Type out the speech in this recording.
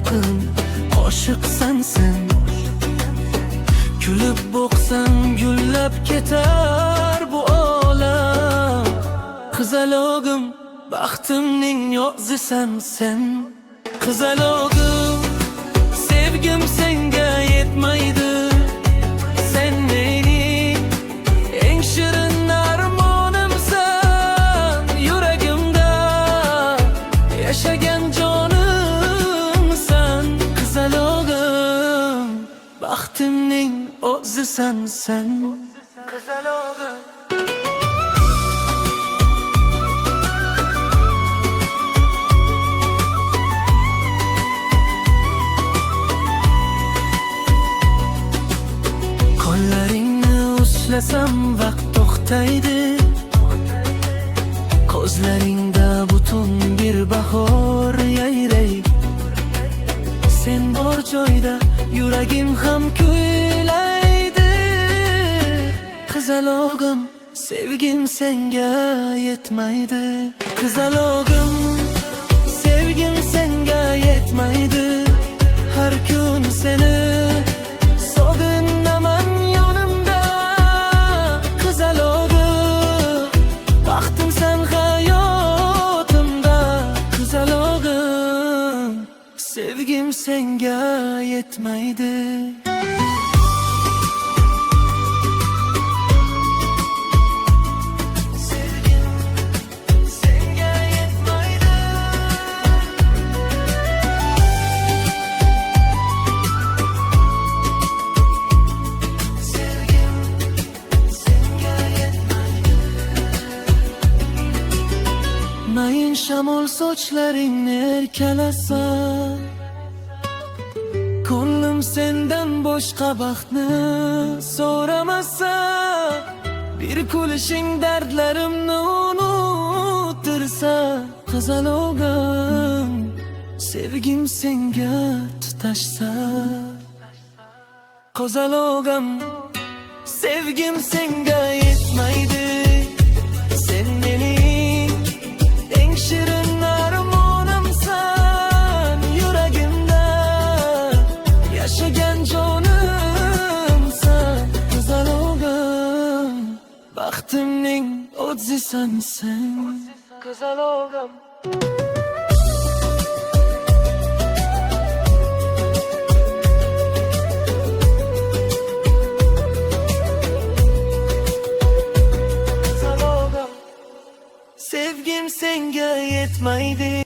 salqin oshiq sensin. Kulib boqsam gullab ketar bu olam. Qizalog'im, baxtimning yo'zisan sen. Qizalog'im, sevgim senga yetmaydi. Sen mening eng shirin armonimsan. Yuragimda yashagan jonimsan. Qizalog'im, baxtimning o'zisan sen. Qizalog'im. Qo'llaringni ushlasam vaqt to'xtaydi. Ko'zlaringda butun bir bahor yayraydi. Sen bor joyda yuragim ham kuylaydi. Qizalog'im, sevgim senga yetmaydi. Qizalog'im, sevgim senga yetmaydi. Har kun seni sog'inaman yonimda. Qizalog'im, baxtim sen hayotimda. Qizalog'im, sevgim senga yetmaydi. Mayin shamol sochlaringni erkalasa, ko'nglim sendan boshqa baxtni so'ramasa. Bir kulishing dardlarimni unuttirsa. Qizalog'im, sevgim senga tutashsa. Qizalog'im, sevgim senga yetmaydi. Sen mening eng shirin armonimsan. Yuragimda yashagan jonimsan. Qizalog'im, baxtimning o'zisan sen. Qizalog'im. Sevgim senga yetmaydi.